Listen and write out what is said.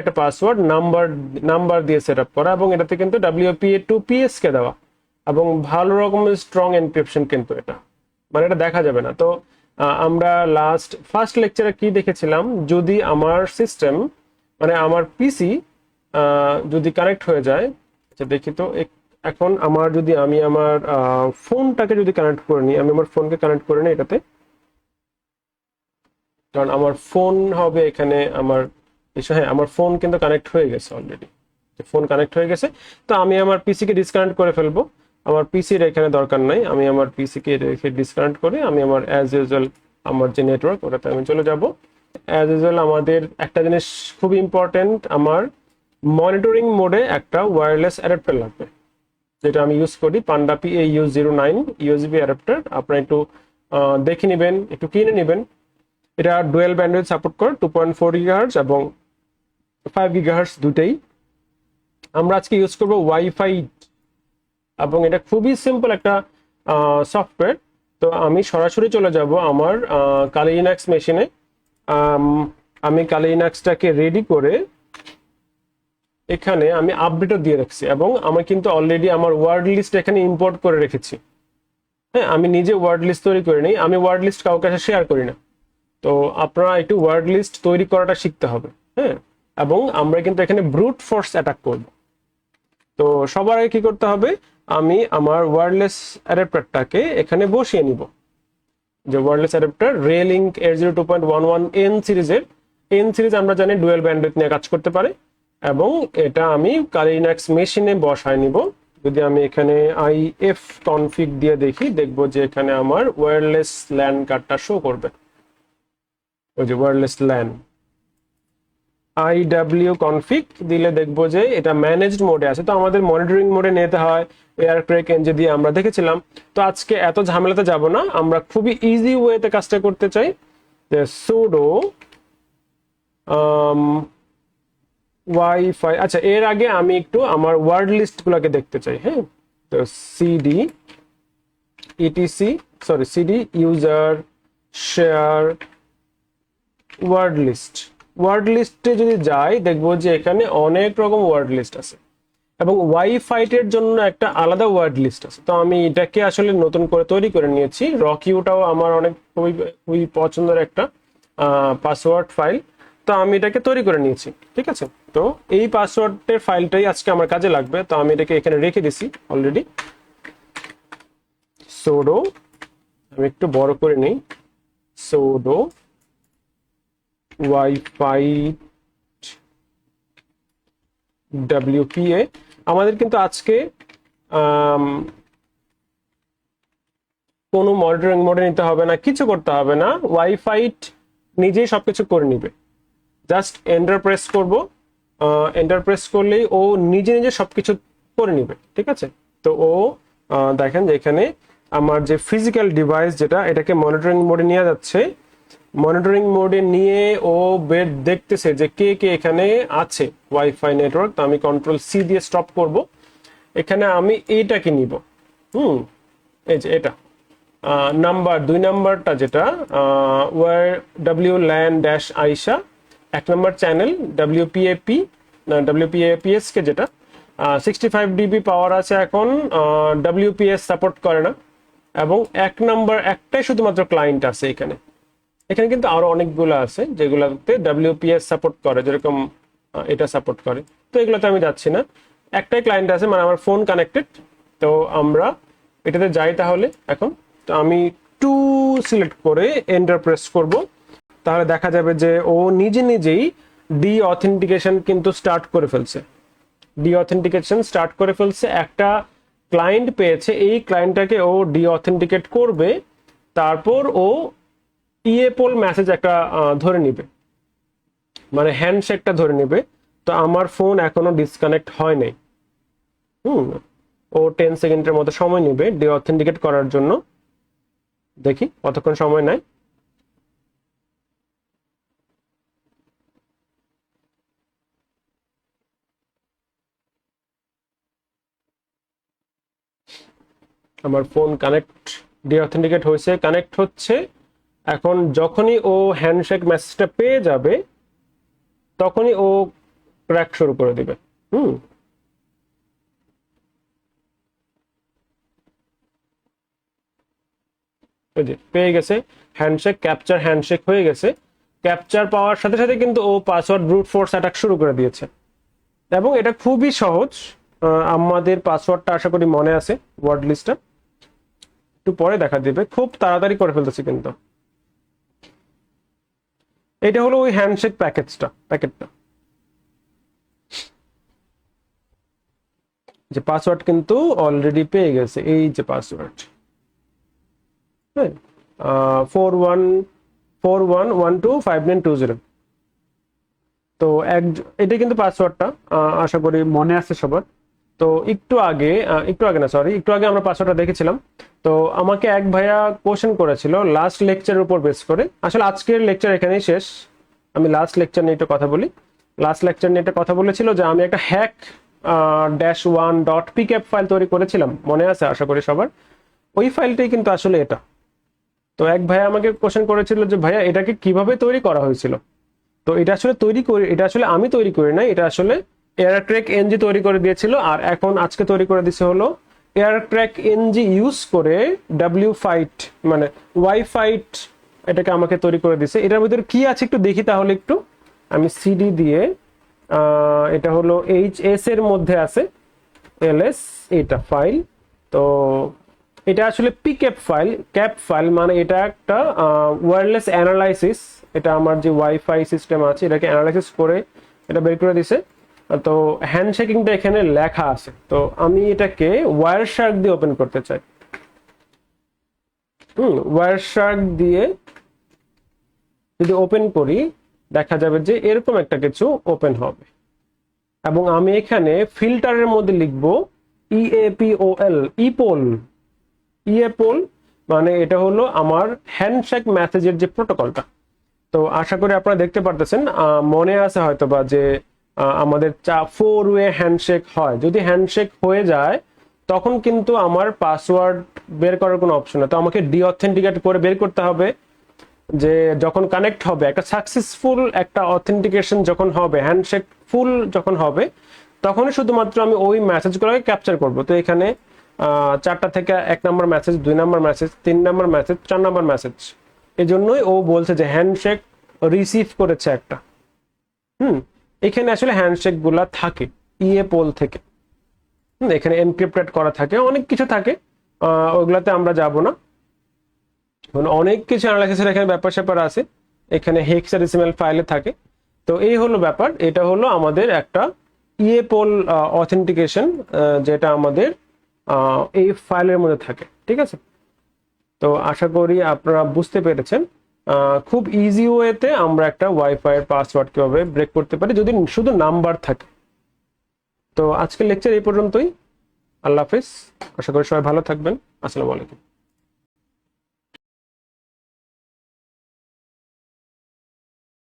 একটা password number দিয়ে set up করা, এবং এটাতে কিন্তু WPA2PS কে দেওয়া, এবং ভালো রকমের স্ট্রং এনক্রিপশন কিন্তু এটা, মানে এটা দেখা যাবে না। তো আমরা ফার্স্ট লেকচারে কি দেখেছিলাম, যদি আমার সিস্টেম মানে আমার পিসি যদি কানেক্ট হয়ে যায়, আচ্ছা দেখি তো এখন আমি আমার ফোনটাকে যদি কানেক্ট করে নিই, আমি আমার ফোনকে কানেক্ট করে নিই এটাতে, কারণ আমার ফোন হবে এখানে আমার হ্যাঁ আমার ফোন কিন্তু কানেক্ট হয়ে গেছে অলরেডি, ফোন কানেক্ট হয়ে গেছে। তো আমি আমার পিসিকে ডিসকানেক্ট করে ফেলবো, আমার পিসির এখানে দরকার নাই, আমি আমার পিসিকে রেখে ডিসকানেক্ট করে আমি আমার অ্যাজ ইউজুয়াল আমার যে নেটওয়ার্ক ওটাতে আমি চলে যাব। অ্যাজ ইউজুয়াল আমাদের একটা জিনিস খুব ইম্পর্টেন্ট, আমার মনিটরিং মোডে একটা ওয়্যারলেস অ্যাডাপ্টার লাগবে, যেটা আমি ইউজ করি, পান্ডা PAU09 USB অ্যাডাপ্টার। আপনারা একটু দেখে নেবেন, একটু কিনে নেবেন। এটা ডুয়েল ব্যান্ডউইথ সাপোর্ট করে 2.4 GHz এবং 5 GHz দুটেই। আমরা আজকে ইউজ করব ওয়াইফাই, এবং এটা খুবই সিম্পল একটা সফটওয়্যার। তো আমি সরাসরি চলে যাব আমার কালি লিনাক্স মেশিনে। আমি কালি লিনাক্সটাকে রেডি করে এখানে আমি আপডেটও দিয়ে রাখছি, এবং আমি কিন্তু অলরেডি আমার ওয়ার্ড লিস্ট এখানে ইম্পোর্ট করে রেখেছি। হ্যাঁ, আমি নিজে ওয়ার্ড লিস্ট তৈরি করে নিই, আমি ওয়ার্ড লিস্ট কাউকে কাছে শেয়ার করি না। তো আপনারা একটু ওয়ার্ড লিস্ট তৈরি করাটা শিখতে হবে। হ্যাঁ, এবং আমরা কিন্তু এখানে ব্রুট ফোর্স অ্যাটাক করব। তো সবার আগে কি করতে হবে, আমি আমার ওয়্যারলেস অ্যাডাপ্টারটাকে এখানে বসিয়ে নিব। যে ওয়্যারলেস অ্যাডাপ্টার রেলিংক 802.11n সিরিজের, এন সিরিজ আমরা জানি ডুয়েল ব্যান্ডউইথ নিয়ে কাজ করতে পারে, এবং এটা আমি কালি লিনাক্স মেশিনে বসায় নিব। যদি আমি এখানে IF কনফিগ দিয়ে দেখি, দেখবো যে এখানে আমার ওয়্যারলেস ল্যান কার্ডটা শো করবে। ওই যে ওয়্যারলেস ল্যান IW কনফিগ দিলে দেখবো যে এটা ম্যানেজড মোডে আছে। তো আমাদের মনিটরিং মোডে নিতে হয়, এয়ারক্র্যাক এনজি দিয়ে আমরা দেখেছিলাম। তো আজকে এত ঝামেলাতে যাব না, আমরা খুবই ইজি ওয়েতে কাজটা করতে চাই। যে সুডো ওয়াইফাই, আচ্ছা এর আগে আমি একটু আমার ওয়ার্ড লিস্ট গুলাকে দেখতে চাই। হ্যাঁ, তো CD ইউজার শেয়ার ওয়ার্ড লিস্টে যদি যাই, দেখবো যে এখানে অনেক রকম ওয়ার্ড লিস্ট আছে, এবং ওয়াইফাইটের জন্য একটা আলাদা ওয়ার্ড লিস্ট আছে। তো আমি এটাকে আসলে নতুন করে তৈরি করে নিয়েছি। রকিউটাও আমার অনেক খুবই পছন্দের একটা পাসওয়ার্ড ফাইল, তো আমি এটাকে তৈরি করে নিয়েছি। ঠিক আছে, তো এই পাসওয়ার্ডের ফাইলটাই আজকে আমার কাজে লাগবে। তো আমি এটাকে এখানে রেখে দিছি অলরেডি। সুডো, আমি একটু বড় করে নিই, সুডো ওয়াইফাই WPA। আমাদের কিন্তু আজকে কোনো মনিটরিং মোডে নিতে হবে না, কিছু করতে হবে না, ওয়াইফাই নিজেই সবকিছু করে নিবে। জাস্ট এন্টার প্রেস করব, এন্টার প্রেস করলেই ও নিজে নিজে সবকিছু করে নিবে। ঠিক আছে, তো ও দেখেন যে এখানে আমার যে ফিজিক্যাল ডিভাইস যেটা, এটাকে মনিটরিং মোডে নিয়ে যাচ্ছে। মনিটরিং মোডে নিয়ে ও দেখতেছে যে কে কে এখানে আছে ওয়াইফাই নেটওয়ার্ক। তো আমি Ctrl+C দিয়ে স্টপ করব। এখানে আমি এইটাকে নিব, এই যে এটা নাম্বার 2 নাম্বারটা যেটা WLAN-আইসা, 1 নম্বর চ্যানেল WPAPS কে যেটা 65 dB পাওয়ার আছে। এখন WPS সাপোর্ট করে না, এবং 1 নম্বর একটাই শুধুমাত্র ক্লায়েন্ট আছে এখানে। এখানে কিন্তু আরো অনেকগুলো আছে যেগুলোতে WPS সাপোর্ট করে, যেরকম এটা সাপোর্ট করে। তো এগুলোতে আমি যাচ্ছি না, একটাই ক্লায়েন্ট আছে, মানে আমার ফোন কানেক্টেড। তো আমরা এটাতে যাই তাহলে এখন। তো আমি 2 সিলেক্ট করে এন্টার প্রেস করব, তাহলে দেখা যাবে যে ও নিজে নিজেই অথেন্টিকেশন কিন্তু স্টার্ট করে ফেলছে। একটা ক্লায়েন্ট পেয়েছে, এই ক্লায়েন্টটাকে ও অথেন্টিকেট করবে, তারপর ও ইএপল মেসেজ একটা ধরে নিবে, মানে হ্যান্ডশেকটা ধরে নিবে। তো আমার ফোন এখনো ডিসকানেক্ট হয় নাই। ও 10 সেকেন্ডের মতো সময় নেবে অথেন্টিকেট করার জন্য। দেখি কতক্ষণ সময় নেয়। আমার ফোন অথেন্টিকেট হয়েছে, কানেক্ট হচ্ছে। এখন যখনই ও হ্যান্ডশেক মেসেজটা পেয়ে যাবে, তখনই ও ক্র্যাক শুরু করে দিবে। হুম, এই যে পেয়ে গেছে হ্যান্ডশেক, ক্যাপচার হ্যান্ডশেক হয়ে গেছে। ক্যাপচার পাওয়ার সাথে সাথে কিন্তু ও পাসওয়ার্ড ব্রুট ফোর্স অ্যাটাক শুরু করে দিয়েছে, এবং এটা খুবই সহজ। আমাদের পাসওয়ার্ডটা আশা করি মনে আছে, ওয়ার্ড লিস্টটা একটু পরে দেখা দিবে, খুব তাড়াতাড়ি করে ফেলতেছি কিন্তু। এটা হলো ওই হ্যান্ডশেক প্যাকেটটা যে পাসওয়ার্ড কিন্তু অলরেডি পেয়ে গেছে। এই যে পাসওয়ার্ড, হ্যাঁ, 4141125920। তো এটা কিন্তু পাসওয়ার্ডটা আশা করি মনে আছে সবার। তো একটু আগে আমরা পাসওয়ার্ডটা দেখেছিলাম। তো আমাকে এক ভাইয়া কোশ্চেন করেছিল লাস্ট লেকচারের উপর বেস করে। আসলে আজকের লেকচার এখানেই শেষ, আমি লাস্ট লেকচার নিয়ে একটু কথা বলি। লাস্ট লেকচার নিয়ে একটা কথা বলেছিল যে আমি একটা হ্যাক -1.pcap ফাইল তৈরি করেছিলাম, মনে আছে আশা করি সবার। ওই ফাইলটাই কিন্তু আসলে এটা। তো এক ভাইয়া আমাকে কোশ্চেন করেছিল যে ভাইয়া এটাকে কিভাবে তৈরি করা হয়েছিল। তো এটা আসলে আমি তৈরি করি না, এটা আসলে এয়ারক্র্যাক এনজি তৈরি করে দিয়েছিল। আর এখন আজকে তৈরি করে দিছে হলো এয়ারক্র্যাক এনজি ইউজ করে WFIT মানে ওয়াইফাইট, এটাকে আমাকে তৈরি করে দিছে। এটার ভিতরে কি আছে একটু দেখি তাহলে। একটু আমি সিডি দিয়ে, এটা হলো HS এর মধ্যে আছে LS এটা ফাইল। তো এটা আসলে পিক্যাপ ফাইল মানে এটা একটা ওয়্যারলেস অ্যানালাইসিস। এটা আমার যে ওয়াইফাই সিস্টেম আছে এটাকে অ্যানালাইসিস করে এটা বের করে দিছে। তো হ্যান্ডশেকিংটা এখানে লেখা আছে। তো আমি এটাকে ওয়্যারশার্ক দিয়ে ওপেন করতে চাই। ওয়্যারশার্ক দিয়ে যদি ওপেন করি দেখা যাবে যে এরকম একটা কিছু ওপেন হবে, এবং আমি এখানে ফিল্টারের মধ্যে লিখব EAPOL মানে এটা হলো আমার হ্যান্ডশেক মেসেজের যে প্রোটোকলটা। তো আশা করি আপনারা দেখতে পারতেছেন, মনে আছে হয়তোবা যে আমাদের 4-ওয়ে হ্যান্ডশেক হয়। যদি হ্যান্ডশেক হয়ে যায় তখন কিন্তু আমার পাসওয়ার্ড বের করার কোনো অপশন নেই। তো আমাকে ডিঅথেন্টিকেট করে বের করতে হবে, যে যখন কানেক্ট হবে একটা সাকসেসফুল একটা অথেন্টিকেশন যখন হবে, হ্যান্ডশেক ফুল যখন হবে, তখনই শুধুমাত্র আমি ওই মেসেজগুলোকে ক্যাপচার করব। তো এখানে 4টা থেকে 1 নম্বর মেসেজ, 2 নম্বর মেসেজ, 3 নম্বর মেসেজ, 4 নম্বর মেসেজ। এই জন্যই ও বলছে যে হ্যান্ডশেক রিসিভ করেছে একটা। এখানে আসলে হ্যান্ডশেক গুলা থাকে EAPOL থেকে। এখানে এনক্রিপ্টেড করা থাকে, অনেক কিছু থাকে, ওগুলাতে আমরা যাব না। অনেক কিছু অ্যানালাইসিসের এখানে ব্যাপার স্যাপার আছে, এখানে হেক্সাডেসিমাল ফাইলে থাকে। তো এই হলো ব্যাপার, এটা হলো আমাদের একটা EAPOL অথেন্টিকেশন, যেটা আমাদের এই ফাইলের মধ্যে থাকে। ঠিক আছে, তো আশা করি আপনারা বুঝতে পেরেছেন খুব ইজি ওয়েতে আমরা একটা ওয়াইফাই এর পাসওয়ার্ড কিভাবে ব্রেক করতে পারি যদি শুধু নাম্বার থাকে। তো আজকের লেকচার এই পর্যন্তই। আল্লাহ হাফেজ, আশা করি সবাই ভালো থাকবেন। আসসালামু আলাইকুম।